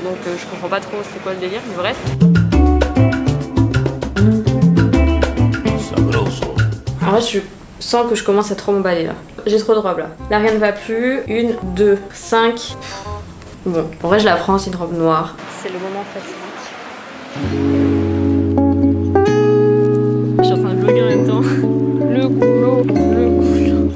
donc je comprends pas trop c'est quoi le délire, mais bref. En vrai, je sens que je commence à trop m'emballer là. J'ai trop de robes là. Là, rien ne va plus. 1, 2, 5. Bon, en vrai, je la prends, c'est une robe noire. C'est le moment fatidique. Je suis en train de vlogger en même temps. Le goulot, le goulot.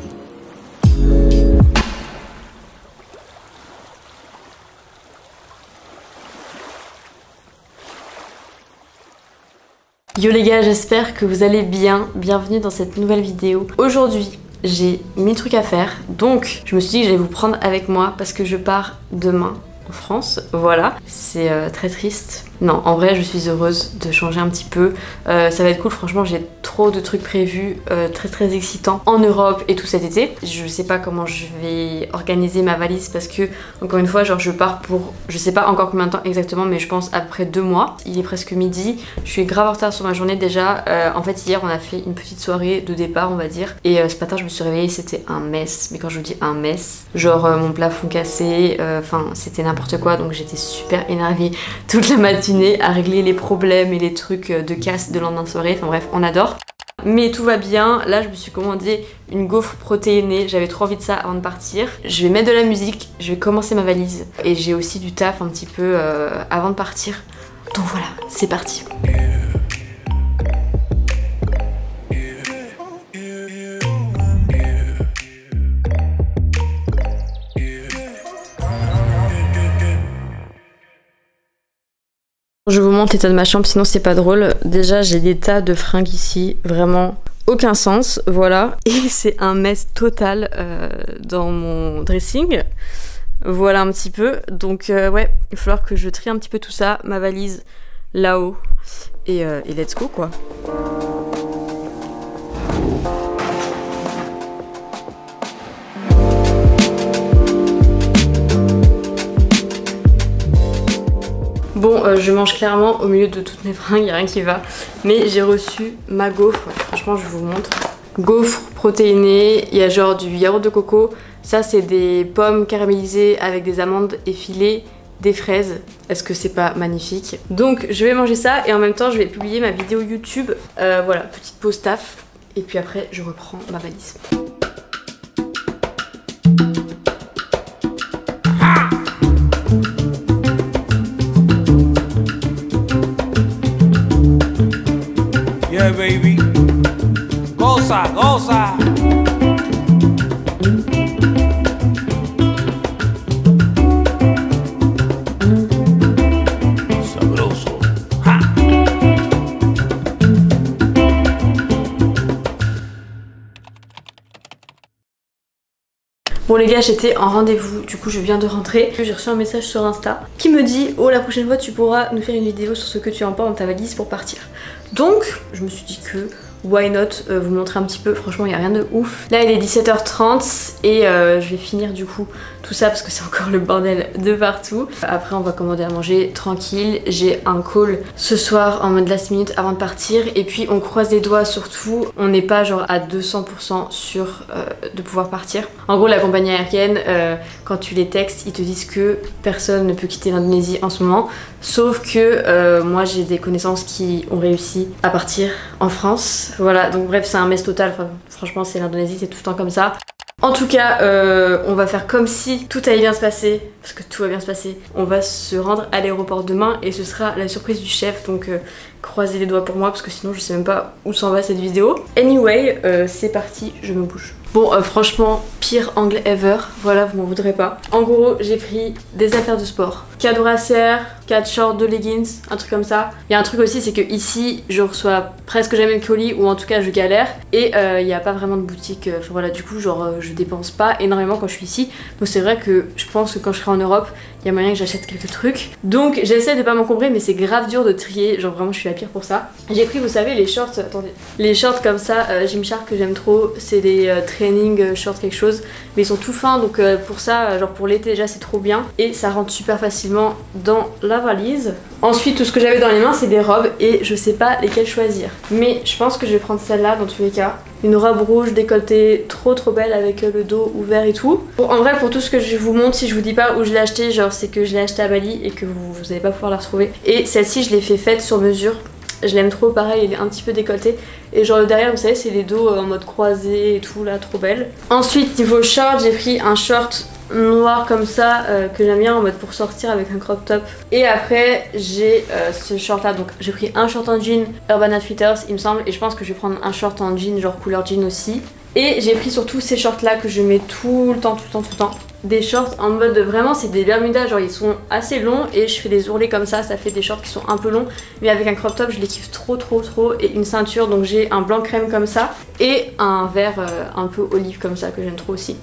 Yo les gars, j'espère que vous allez bien. Bienvenue dans cette nouvelle vidéo. Aujourd'hui, j'ai 1000 trucs à faire, donc je me suis dit que j'allais vous prendre avec moi parce que je pars demain en France. Voilà, c'est très triste. Non, en vrai, je suis heureuse de changer un petit peu. Ça va être cool, franchement, j'ai trop de trucs prévus, très excitants en Europe et tout cet été. Je sais pas comment je vais organiser ma valise parce que, encore une fois, genre je pars pour, je sais pas encore combien de temps exactement, mais je pense à peu près 2 mois. Il est presque midi, je suis grave en retard sur ma journée déjà. En fait, hier, on a fait une petite soirée de départ, on va dire. Et ce matin, je me suis réveillée, c'était un mess. Mais quand je vous dis un mess, genre mon plafond cassé, enfin, c'était n'importe quoi. Donc j'étais super énervée toute la matinée à régler les problèmes et les trucs de casse de lendemain de soirée. Enfin bref, on adore. Mais tout va bien. Là, je me suis commandé une gaufre protéinée. J'avais trop envie de ça avant de partir. Je vais mettre de la musique, je vais commencer ma valise. Et j'ai aussi du taf un petit peu avant de partir. Donc voilà, c'est parti. Je vous montre l'état de ma chambre, sinon c'est pas drôle. Déjà, j'ai des tas de fringues ici, vraiment aucun sens, voilà. Et c'est un mess total dans mon dressing. Voilà un petit peu. Donc ouais, il va falloir que je trie un petit peu tout ça, ma valise là-haut. Et let's go quoi. Bon, je mange clairement au milieu de toutes mes fringues, il n'y a rien qui va. Mais j'ai reçu ma gaufre, franchement je vous montre. Gaufre protéinée, il y a genre du yaourt de coco. Ça c'est des pommes caramélisées avec des amandes effilées, des fraises. Est-ce que c'est pas magnifique? Donc je vais manger ça et en même temps je vais publier ma vidéo YouTube. Voilà, petite pause taf. Et puis après je reprends ma valise. Yeah, baby. Goza, goza. Sabroso. Ha. Bon les gars, j'étais en rendez-vous, du coup je viens de rentrer. J'ai reçu un message sur Insta qui me dit « Oh, la prochaine fois tu pourras nous faire une vidéo sur ce que tu emportes dans ta valise pour partir. » Donc je me suis dit que why not vous montrer un petit peu, franchement il n'y a rien de ouf. Là il est 17h30 et je vais finir du coup tout ça parce que c'est encore le bordel de partout. Après on va commander à manger tranquille. J'ai un call ce soir en mode last minute avant de partir et puis on croise les doigts surtout. On n'est pas genre à 200% sûr de pouvoir partir. En gros la compagnie aérienne quand tu les textes ils te disent que personne ne peut quitter l'Indonésie en ce moment. Sauf que moi j'ai des connaissances qui ont réussi à partir en France. Voilà, donc bref c'est un mess total, enfin, franchement c'est l'Indonésie, c'est tout le temps comme ça. En tout cas, on va faire comme si tout allait bien se passer, parce que tout va bien se passer. On va se rendre à l'aéroport demain et ce sera la surprise du chef, donc croisez les doigts pour moi parce que sinon je sais même pas où s'en va cette vidéo. Anyway, c'est parti, je me bouge. Bon, franchement, pire angle ever, voilà, vous m'en voudrez pas. En gros, j'ai pris des affaires de sport. 4 brassières, 4 shorts, 2 leggings, un truc comme ça. Il y a un truc aussi, c'est que ici, je reçois presque jamais de colis, ou en tout cas, je galère. Et il n'y a pas vraiment de boutique, enfin voilà, du coup, genre, je dépense pas énormément quand je suis ici. Donc c'est vrai que je pense que quand je serai en Europe, il y a moyen que j'achète quelques trucs. Donc j'essaie de pas m'encombrer, mais c'est grave dur de trier, genre vraiment, je suis la pire pour ça. J'ai pris, vous savez, les shorts, attendez, les shorts comme ça, Gymshark que j'aime trop, c'est des training shorts quelque chose, mais ils sont tout fins, donc pour ça, genre pour l'été déjà, c'est trop bien. Et ça rentre super facilement dans la valise. Ensuite tout ce que j'avais dans les mains c'est des robes et je sais pas lesquelles choisir. Mais je pense que je vais prendre celle-là dans tous les cas. Une robe rouge décolletée trop belle avec le dos ouvert et tout. Bon, en vrai pour tout ce que je vous montre, si je vous dis pas où je l'ai acheté, genre c'est que je l'ai acheté à Bali et que vous allez pas pouvoir la retrouver. Et celle-ci je l'ai fait faite sur mesure. Je l'aime trop, pareil, il est un petit peu décolleté. Et genre le derrière, vous savez, c'est les dos en mode croisé et tout, là, trop belle. Ensuite, niveau short, j'ai pris un short noir comme ça, que j'aime bien en mode pour sortir avec un crop top. Et après, j'ai ce short là, donc j'ai pris un short en jean Urban Outfitters, il me semble. Et je pense que je vais prendre un short en jean, genre couleur jean aussi. Et j'ai pris surtout ces shorts là que je mets tout le temps. Des shorts en mode vraiment c'est des bermudas, genre ils sont assez longs et je fais des ourlets comme ça fait des shorts qui sont un peu longs. Mais avec un crop top je les kiffe trop. Et une ceinture, donc j'ai un blanc crème comme ça. Et un vert un peu olive comme ça que j'aime trop aussi.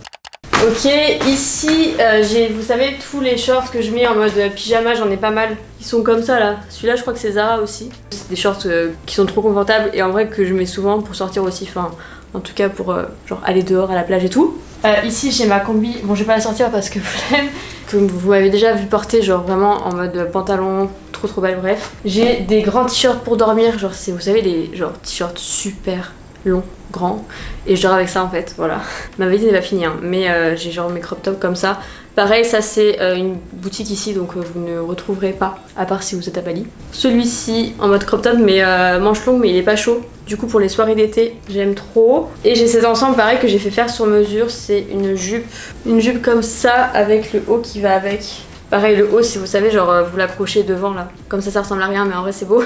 Ok, ici j'ai, vous savez, tous les shorts que je mets en mode pyjama, j'en ai pas mal. Ils sont comme ça là. Celui-là je crois que c'est Zara aussi. C'est des shorts qui sont trop confortables et en vrai que je mets souvent pour sortir aussi, enfin en tout cas pour genre aller dehors à la plage et tout. Ici j'ai ma combi, bon je vais pas la sortir parce que flemme, que vous m'avez déjà vu porter genre vraiment en mode pantalon, trop belle, bref. J'ai des grands t-shirts pour dormir, genre c'est, vous savez, les genre t-shirts super longs, grands, et je dors avec ça en fait, voilà. Ma valise n'est pas finie hein, mais j'ai genre mes crop tops comme ça. Pareil, ça c'est une boutique ici, donc vous ne retrouverez pas, à part si vous êtes à Bali. Celui-ci en mode crop top, mais manche longue, mais il est pas chaud. Du coup pour les soirées d'été, j'aime trop. Et j'ai cet ensemble pareil que j'ai fait faire sur mesure, c'est une jupe comme ça avec le haut qui va avec. Pareil le haut, si vous savez, genre vous l'accrochez devant là. Comme ça ressemble à rien, mais en vrai c'est beau.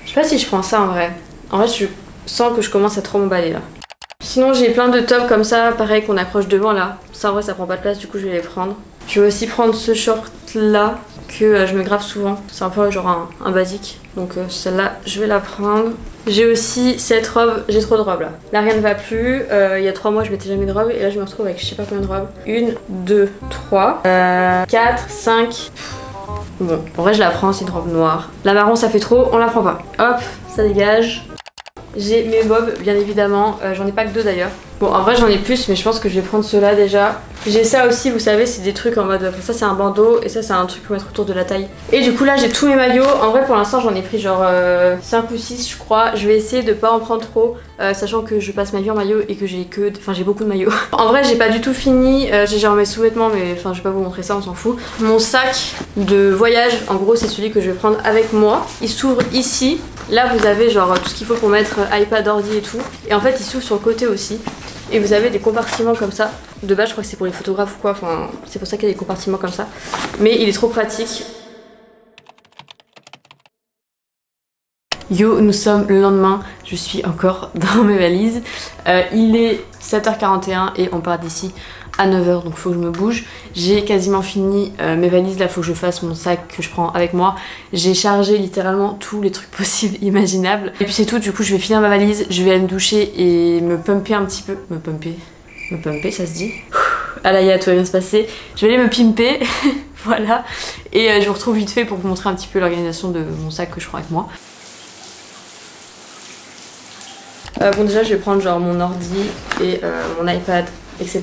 Je sais pas si je prends ça en vrai. En vrai je sens que je commence à trop m'emballer là. Sinon j'ai plein de tops comme ça, pareil qu'on accroche devant là. Ça en vrai ça prend pas de place, du coup je vais les prendre. Je vais aussi prendre ce short là que je me grave souvent. C'est un peu genre un basique. Donc celle-là je vais la prendre. J'ai aussi cette robe, j'ai trop de robes là. Là rien ne va plus. Il y a 3 mois je mettais jamais de robe et là je me retrouve avec je sais pas combien de robes. 1, 2, 3, 4, 5. Bon, en vrai je la prends, c'est une robe noire. La marron ça fait trop, on la prend pas. Hop, ça dégage. J'ai mes bobs bien évidemment, j'en ai pas que 2 d'ailleurs. Bon en vrai j'en ai plus mais je pense que je vais prendre ceux-là déjà. J'ai ça aussi, vous savez, c'est des trucs en mode, ça c'est un bandeau et ça c'est un truc pour mettre autour de la taille. Et du coup là j'ai tous mes maillots, en vrai pour l'instant j'en ai pris genre 5 ou 6 je crois. Je vais essayer de pas en prendre trop, sachant que je passe ma vie en maillot et que j'ai j'ai beaucoup de maillots. En vrai j'ai pas du tout fini, j'ai genre mes sous-vêtements mais enfin je vais pas vous montrer ça, on s'en fout. Mon sac de voyage, en gros c'est celui que je vais prendre avec moi. Il s'ouvre ici, là vous avez genre tout ce qu'il faut pour mettre iPad, ordi et tout. Et en fait il s'ouvre sur le côté aussi. Et vous avez des compartiments comme ça. De base je crois que c'est pour les photographes ou quoi, enfin c'est pour ça qu'il y a des compartiments comme ça. Mais il est trop pratique. Yo, nous sommes le lendemain, je suis encore dans mes valises. Il est 7h41 et on part d'ici à 9h, donc faut que je me bouge. J'ai quasiment fini mes valises, là faut que je fasse mon sac que je prends avec moi. J'ai chargé littéralement tous les trucs possibles, imaginables. Et puis c'est tout, du coup je vais finir ma valise, je vais aller me doucher et me pumper un petit peu. Me pumper, ça se dit. Alaya, tout va bien se passer. Je vais aller me pimper, voilà. Et je vous retrouve vite fait pour vous montrer un petit peu l'organisation de mon sac que je prends avec moi. Bon déjà je vais prendre genre mon ordi et mon iPad, etc.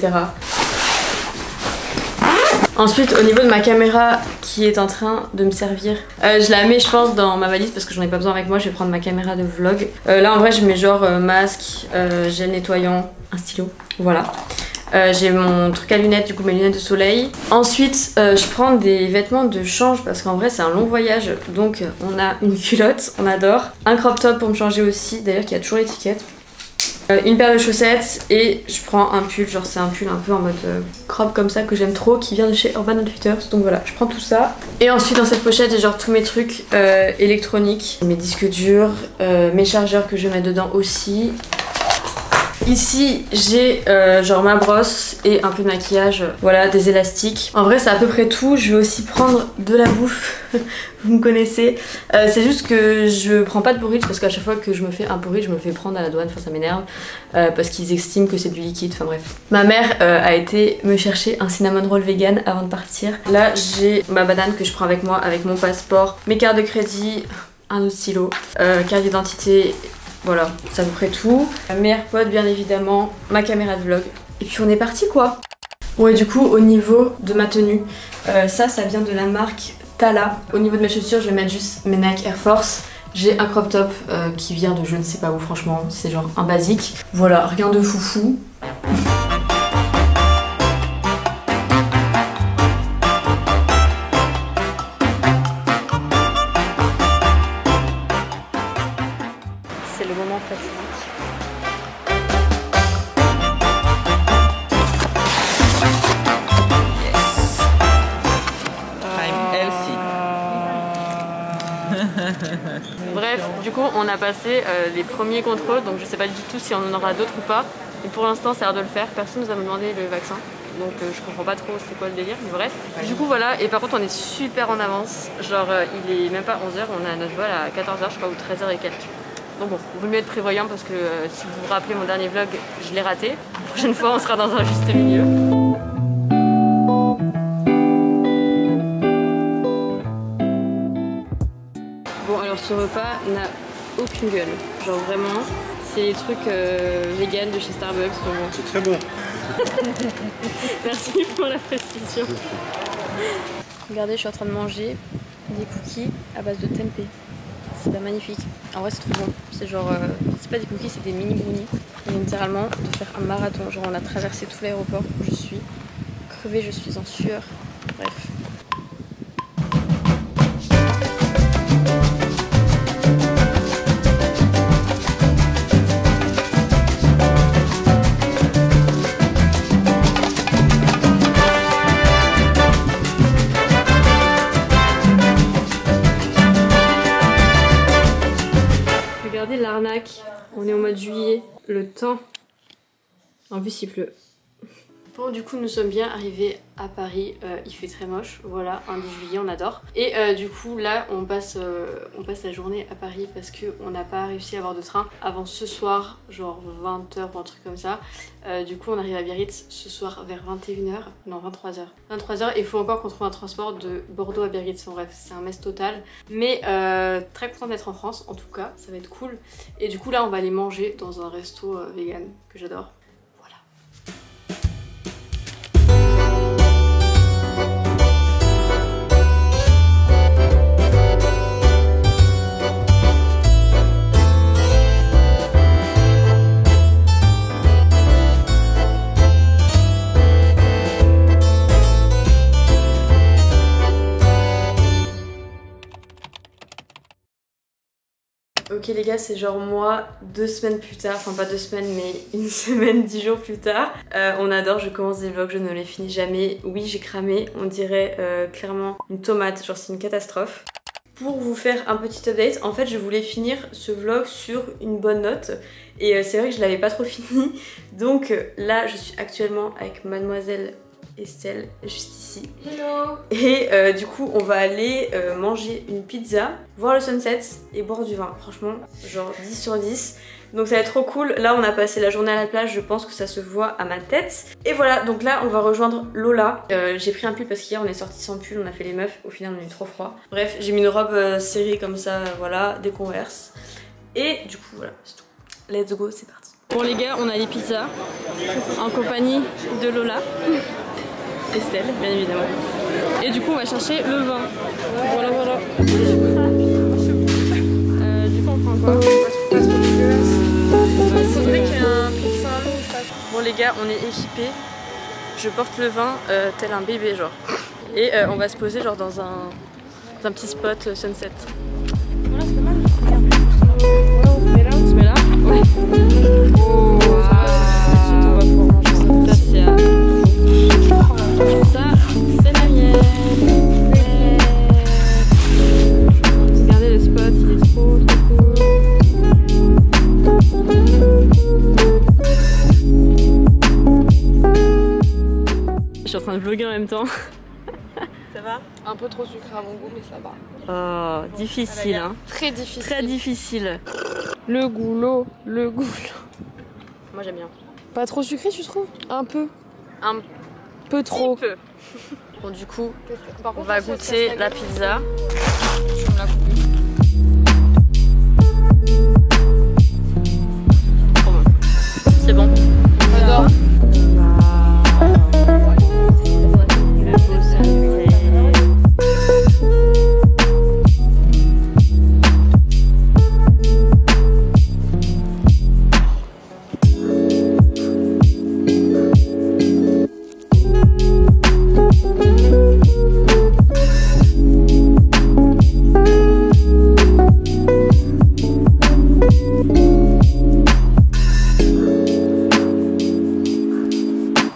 Ensuite au niveau de ma caméra qui est en train de me servir, je la mets je pense dans ma valise parce que j'en ai pas besoin avec moi. Je vais prendre ma caméra de vlog. Là en vrai je mets genre masque, gel nettoyant, un stylo, voilà. J'ai mon truc à lunettes, du coup mes lunettes de soleil. Ensuite je prends des vêtements de change parce qu'en vrai c'est un long voyage. Donc on a une culotte, on adore. Un crop top pour me changer aussi, d'ailleurs qui a toujours l'étiquette. Une paire de chaussettes et je prends un pull, genre c'est un pull un peu en mode crop comme ça que j'aime trop, qui vient de chez Urban Outfitters. Donc voilà, je prends tout ça. Et ensuite dans cette pochette j'ai genre tous mes trucs électroniques, mes disques durs, mes chargeurs que je vais mettre dedans aussi. Ici j'ai genre ma brosse et un peu de maquillage, voilà, des élastiques. En vrai c'est à peu près tout. Je vais aussi prendre de la bouffe, vous me connaissez. C'est juste que je prends pas de porridge parce qu'à chaque fois que je me fais un porridge je me fais prendre à la douane, enfin ça m'énerve. Parce qu'ils estiment que c'est du liquide, enfin bref. Ma mère a été me chercher un cinnamon roll vegan avant de partir. Là j'ai ma banane que je prends avec moi, avec mon passeport, mes cartes de crédit, un autre stylo, carte d'identité. Voilà, c'est à peu près tout. Mes AirPods bien évidemment, ma caméra de vlog. Et puis on est parti quoi. Ouais, du coup, au niveau de ma tenue, ça vient de la marque Tala. Au niveau de mes chaussures, je vais mettre juste mes Nike Air Force. J'ai un crop top qui vient de je ne sais pas où, franchement, c'est genre un basique. Voilà, rien de foufou. C'est le moment fatidique. Bref, du coup on a passé les premiers contrôles, donc je sais pas du tout si on en aura d'autres ou pas. Et pour l'instant ça a l'air de le faire, personne nous a demandé le vaccin. Donc je comprends pas trop c'est quoi le délire, mais bref. Du coup voilà, et par contre on est super en avance. Genre il est même pas 11h, on a notre vol à 14h je crois, ou 13h et quelques. Donc bon, il vaut mieux être prévoyant parce que si vous vous rappelez mon dernier vlog, je l'ai raté. La prochaine fois on sera dans un juste milieu. Bon alors ce repas n'a aucune gueule, genre vraiment c'est les trucs vegan de chez Starbucks. Bon. C'est très bon. Merci pour la précision. Regardez, je suis en train de manger des cookies à base de tempeh. C'est pas magnifique. En vrai c'est trop bon. C'est genre, c'est pas des cookies, c'est des mini brownies. Et littéralement de faire un marathon. Genre on a traversé tout l'aéroport, je suis crevée, je suis en sueur. Bref. Regardez l'arnaque, on est au mois de juillet, le temps, en plus il pleut. Bon du coup nous sommes bien arrivés à Paris, il fait très moche, voilà, un 10 juillet, on adore. Et du coup là on passe la journée à Paris parce qu'on n'a pas réussi à avoir de train avant ce soir, genre 20h ou un truc comme ça. Du coup on arrive à Biarritz ce soir vers 21h, non 23h. 23h et il faut encore qu'on trouve un transport de Bordeaux à Biarritz, bref c'est un mess total. Mais très contente d'être en France en tout cas, ça va être cool. Et du coup là on va aller manger dans un resto vegan que j'adore. Ok les gars, c'est genre moi 2 semaines plus tard, enfin pas 2 semaines mais 1 semaine 10 jours plus tard. On adore, je commence des vlogs, je ne les finis jamais. Oui j'ai cramé, on dirait clairement une tomate, genre c'est une catastrophe. Pour vous faire un petit update, en fait je voulais finir ce vlog sur une bonne note. Et c'est vrai que je l'avais pas trop fini. Donc là je suis actuellement avec mademoiselle Estelle juste ici. Hello. Et du coup on va aller manger une pizza, voir le sunset et boire du vin. Franchement genre 10 sur 10. Donc ça va être trop cool. Là on a passé la journée à la plage, je pense que ça se voit à ma tête. Et voilà, donc là on va rejoindre Lola. J'ai pris un pull parce qu'hier on est sorti sans pull, on a fait les meufs, au final on a eu trop froid. Bref, j'ai mis une robe serrée comme ça, voilà, des Converse. Et du coup voilà, c'est tout. Let's go, c'est parti. Bon les gars, on a les pizzas en compagnie de Lola. Estelle, bien évidemment. Et du coup, on va chercher le vin. Voilà, voilà. Du coup, on prend quoi? C'est vrai qu'il y a un pizza. Bon, les gars, on est équipés. Je porte le vin tel un bébé, genre. Et on va se poser, genre, dans un petit spot sunset. Voilà, c'est pas mal. On se met là? On se met là? Ouais. Oh, ensuite, on va pouvoir manger ça. Ça, c'est ça, c'est la mienne. Regardez le spot, il est trop cool. Je suis en train de vlogger en même temps. Ça va? Un peu trop sucré à mon goût, mais ça va. Oh, difficile hein. Très difficile. Très difficile. Le goulot, le goulot. Moi j'aime bien. Pas trop sucré tu trouves? Un peu. Un peu trop. Peu. Bon du coup, on va goûter la pizza. Je me la coupe. C'est bon. J'adore.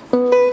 Ciao.